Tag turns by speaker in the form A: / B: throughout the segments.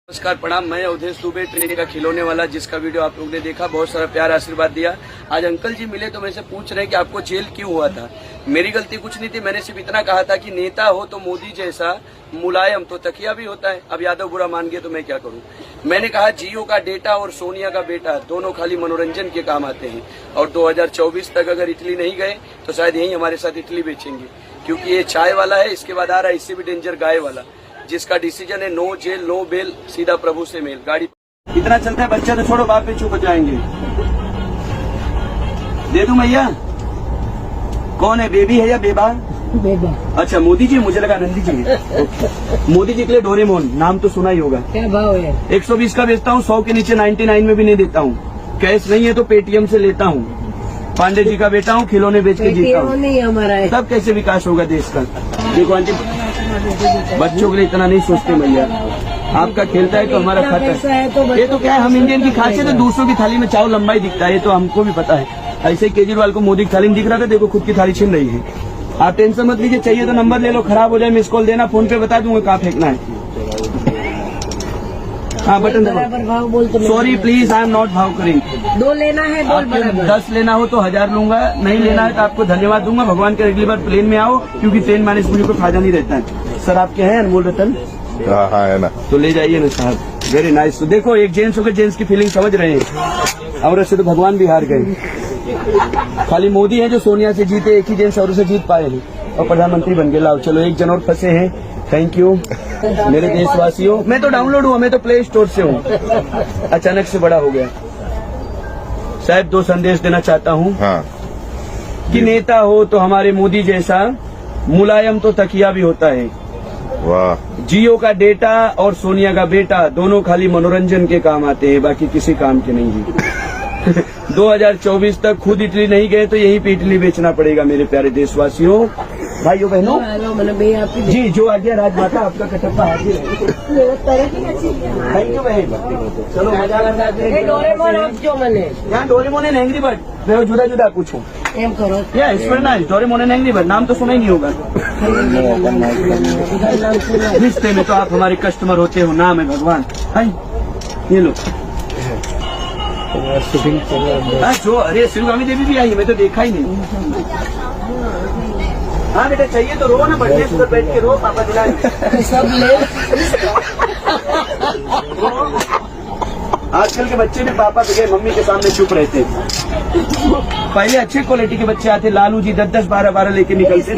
A: नमस्कार प्रणाम। मैं अवधेश दुबे, ट्रेन का खिलौने वाला, जिसका वीडियो आप लोगों ने देखा। बहुत सारा प्यार आशीर्वाद दिया। आज अंकल जी मिले तो मेरे से पूछ रहे हैं कि आपको जेल क्यों हुआ था। मेरी गलती कुछ नहीं थी। मैंने सिर्फ इतना कहा था कि नेता हो तो मोदी जैसा मुलायम तो तकिया भी होता है। अब यादव बुरा मान गए तो मैं क्या करूं। मैंने कहा जियो का डेटा और सोनिया का बेटा दोनों खाली मनोरंजन के काम आते हैं, और 2024 तक अगर इटली नहीं गए तो शायद यही हमारे साथ इटली बेचेंगे, क्योंकि ये चाय वाला है। इसके बाद आ रहा है इससे भी डेंजर गाय वाला, जिसका डिसीजन है नो जेल नो बेल, सीधा प्रभु से मेल। गाड़ी इतना चलता है, बच्चा तो छोड़ो, बाप पे चुप हो जाएंगे। दे दूं भैया? कौन है, बेबी है या बेबा?
B: बेबा।
A: अच्छा मोदी जी, मुझे लगा नंदी जी है। मोदी जी के लिए डोरेमोन नाम तो सुना ही होगा।
B: क्या भाव है?
A: 120 का बेचता हूँ, 100 के नीचे 99 में भी नहीं देता हूँ। कैश नहीं है तो पेटीएम से लेता हूँ। पांडे जी का बेटा हूँ, खिलौने बेच के जीता हूँ।
B: नहीं हमारा है।
A: तब कैसे विकास होगा देश का। देखो आंटी, बच्चों के लिए इतना नहीं सोचते भैया। आपका खेलता है तो हमारा खाता है। ये तो क्या है, हम इंडियन की खासियत है, दूसरों की थाली में चावल लंबाई दिखता है, ये तो हमको भी पता है। ऐसे ही केजरीवाल को मोदी की थाली में दिख रहा था, देखो खुद की थाली छिन रही है। आप टेंशन मत लीजिए, चाहिए तो नंबर ले लो, खराब हो जाए मिस कॉल देना, फोन पे बता दूंगा कहाँ फेंकना है। हाँ बटन दबाओ। Sorry please, I am not भाव करिंग।
B: 2 लेना है, बोल बराबर।
A: 10 लेना हो तो 1000 लूंगा, नहीं लेना है तो आपको धन्यवाद दूंगा। भगवान के अगली बार प्लेन में आओ, क्योंकि ट्रेन मैंने मुझे को फायदा नहीं रहता है। सर आपके हैं अनमोल रतन?
C: हाँ है ना,
A: तो ले जाइए ना साहब, वेरी नाइस। तो देखो एक जेंट्स होकर जेंट्स की फीलिंग समझ रहे हैं। औरत से तो भगवान भी हार गए। खाली मोदी है जो सोनिया से जीते, एक ही जेंट्स औरत से जीत पाए हैं और प्रधानमंत्री बन गए। लाओ चलो, एक जन और फंसे हैं। थैंक यू मेरे देशवासियों। मैं तो डाउनलोड हूँ, मैं तो प्ले स्टोर से हूँ। अचानक से बड़ा हो गया। साहब 2 संदेश देना चाहता हूँ।
C: हाँ।
A: कि नेता हो तो हमारे मोदी जैसा मुलायम तो तकिया भी होता है।
C: वाह।
A: जियो का डेटा और सोनिया का बेटा दोनों खाली मनोरंजन के काम आते हैं, बाकी किसी काम के नहीं है। 2024 तक खुद इटली नहीं गए तो यहीं पे इटली बेचना पड़ेगा। मेरे प्यारे देशवासियों, भाइयों बहनों, जी जो आ गया राजमाता आपका कटप्पा हाजिर है। थैंक यू बहन, चलो मजा यहाँ डोरेमोन एंड एंग्री बर्ड, मैं जुदा जुदा कुछ हूँ। या इसमें ना डोरेमोन एंड एंग्री बर्ड नाम तो सुना ही नहीं होगा। रिश्ते में तो आप हमारे कस्टमर होते हो, नाम है भगवान। ये लो जो, अरे शिवगामी देवी भी आई है, मैं तो देखा ही नहीं। हाँ बेटा चाहिए तो रो ना, बढ़िया से बैठ के रो, पापा दिलाए सब ले। आजकल के बच्चे भी पापा के मम्मी के सामने चुप रहते हैं। पहले अच्छे क्वालिटी के बच्चे आते, लालू जी 10-10, 12-12 लेके निकलते थे।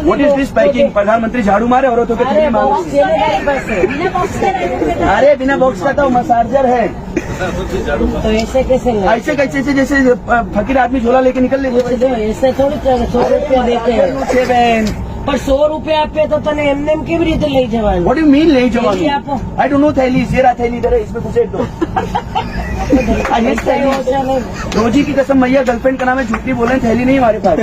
A: What is this packing? प्रधानमंत्री झाड़ू मारे, औरतों के थैली मांगे। अरे बिना बॉक्स का तो मसार्जर है।
B: तो ऐसे कैसे?
A: ऐसे कैसे जैसे फकीर आदमी झोला लेके निकल लेते।
B: ऐसे थोड़ी 100 रुपया देते हैं, पर 100 रुपया पे तो तने एमनेम केवी रीते लई जवानी?
A: व्हाट डू यू मीन लई जवानी? I don't know. थैली जेरा थैली इधर है, इसमें घुसेड़ दो। रोजी की कसम, मैया गर्लफ्रेंड का नाम है, झूठी बोले, थैली नहीं हमारे पास।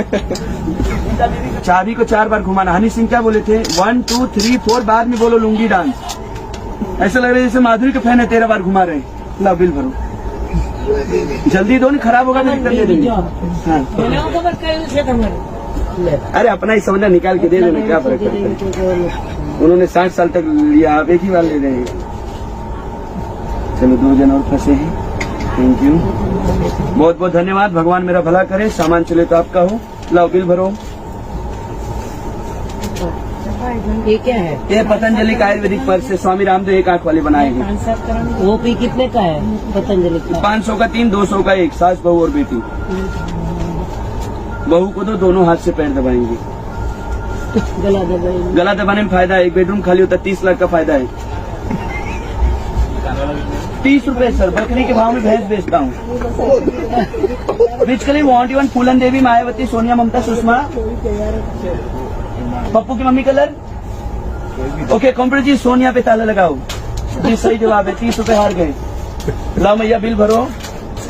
A: चाबी को 4 बार घुमाना। हनी सिंह क्या बोले थे? 1 2 3 4, बाद में बोलो लुंगी डांस। ऐसा लग रहा है जैसे माधुरी के फैन है, 13 बार घुमा रहे हैं। ला बिल भरो, जल्दी दो, नहीं खराब होगा तो निकल दे देंगे। अरे अपना ही समझना, निकाल के दे देना, क्या फर्क पड़ता है। उन्होंने 60 साल तक लिया, आप एक ही बार ले रहे हैं। चलो 2 जन और फंसे हैं। थैंक यू, बहुत बहुत धन्यवाद। भगवान मेरा भला करे। सामान चले तो आपका हो। लाओ बिल भरो।
B: ये क्या है?
A: ये पतंजलि का आयुर्वेदिक पर्स से स्वामी रामदेव एक आंख वाले बनाए हैं।
B: वो पी कितने का है पतंजलि का?
A: 500 का 3, 200 का 1। सास बहू और बेटी। बहू को तो दोनों हाथ से पैर दबाएंगे। गला दबाने में फायदा है। एक बेडरूम खाली होता है, 30 लाख का फायदा है। 30 रुपए सर, बकरी के भाव में भैंस बेचता हूँ। बेसिकली वॉन्ट इवन फूलन देवी, मायावती, सोनिया, ममता, सुषमा, पप्पू की मम्मी कलर। ओके कंप्यूटर जी, सोनिया पे ताला लगाओ। जी सही जवाब है, 30 रुपए हार गए। लाओ मैया बिल भरो।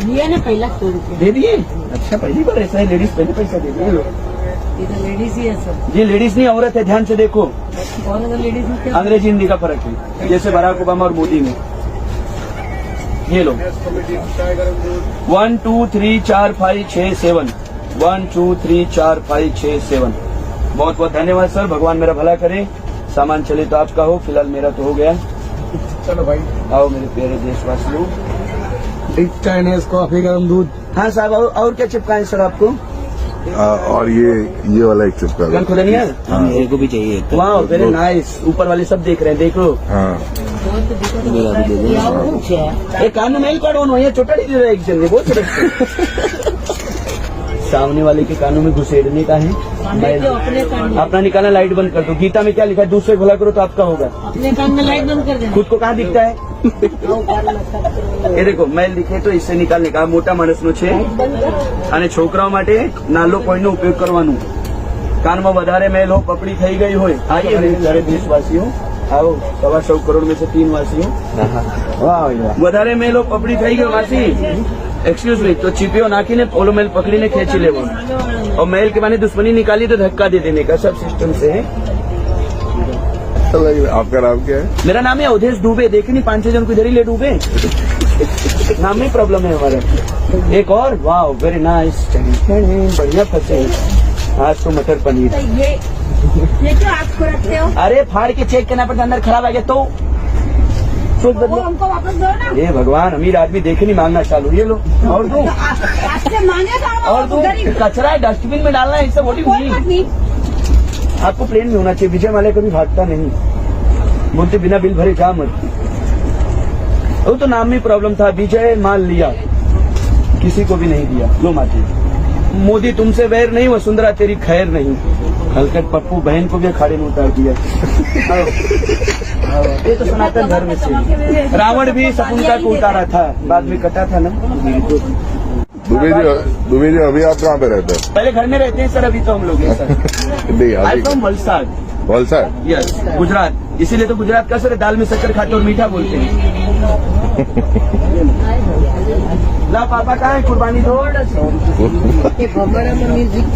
B: दिया ना पहला 100 रुपया
A: दे दिए? अच्छा पहली बार ऐसा है, लेडीज पहले पैसा दे दिए।
B: ये तो लेडीज ही है सर।
A: ये लेडीज नहीं औरत है, ध्यान से देखो।
B: और अगर लेडीज में क्या?
A: अंग्रेजी हिंदी का फर्क है, जैसे बराक ओबामा और मोदी में। ये लो 1 2 3 4 5 6 7, 1 2 3 4 5 6 7। बहुत बहुत धन्यवाद सर, भगवान मेरा भला करे। सामान चले तो आपका हो, फिलहाल मेरा तो हो गया।
D: चलो भाई,
A: आओ मेरे प्यारे देशवासियों।
D: चाइनीज कॉफी, गर्म दूध।
A: हाँ साहब, और क्या चिपकाएं सर आपको?
C: और ये वाला एक चिपका दो।
A: खुदनिया
B: मेरे को भी चाहिए।
A: वाह वेरी नाइस। ऊपर वाले सब देख रहे हैं, देख लो।
C: हाँ
B: मेरा भी दे दो।
A: एक कानून मेल कार्ड होना, ये छोटा नहीं दे रहा एक जन बहुत सामने वाले के कानों में घुसेड़ने का है। अपना निकालना, लाइट बंद कर दो। गीता में क्या लिखा है? दूसरे भला करो तो आपका होगा।
B: अपने कान में लाइट बंद कर देना।
A: खुद को कहाँ दिखता है? ये देखो मेल दिखे तो इससे निकालने का। मोटा माणस નો છે અને છોકરાઓ માટે નાનો પોઈન્ટ નો ઉપયોગ કરવાનો। કાનમાં વધારે મેલ हो, પપડી થઈ ગઈ હોય, आइए मेरे सारे देशवासियों, आओ। 125 करोड़ में से 3 वासियों। વધારે મેલ हो, પપડી થઈ ગઈ માસી, एक्सक्यूज मी, तो चिपियो नाखीने ओलो मेल पकड़ीने खेची लेवो और मेल के माने दुश्मनी निकाली तो धक्का दे देने का। सब सिस्टम से है।
C: आपका नाम क्या है?
A: मेरा नाम है अवधेश दुबे। देखे नहीं 5-6 जन को इधर ही ले डूबे। नाम में प्रॉब्लम है हमारे। एक और, वाह वेरी नाइस, बढ़िया फंसे। आज तो मटर पनीर।
E: ये क्यों आप को रखते हो?
A: अरे फाड़ के चेक करना पड़ता, अंदर खराब आ गया तो सोच
E: वो
A: बदलो।
E: हमको वापस दो ना।
A: ये भगवान, अमीर आदमी देखे नहीं मांगना चालू। ये लो और दो
E: आपसे मांगे तो
A: और दो। कचरा है, डस्टबिन में डालना है, इससे वोटिंग
E: कोई बात नहीं।
A: आपको प्लेन में होना चाहिए। विजय माल्या कभी भागता नहीं, बोलते बिना बिल भरे जा मत। वो तो नाम में प्रॉब्लम था। विजय माल लिया, किसी को भी नहीं दिया। लो माती, मोदी तुमसे वैर नहीं, वसुंधरा तेरी खैर नहीं। हलकट पप्पू बहन को भी अखाड़े में उतार दिया। ये तो सनातन धर्म से। रावण भी शकुंतला को उतारा था, बाद में कटा था ना।
C: दुबे जी अभी आप कहाँ पे रहते हैं?
A: पहले घर में रहते हैं सर, अभी तो हम लोग हैं सर।
C: नहीं
A: आई
C: अभी
A: फ्रॉम वलसाड।
C: वलसाड।
A: यस, गुजरात। इसीलिए तो गुजरात का सर दाल में शक्कर खाते और मीठा बोलते हैं। ला पापा कहाँ है? कुर्बानी दो।
B: म्यूजिक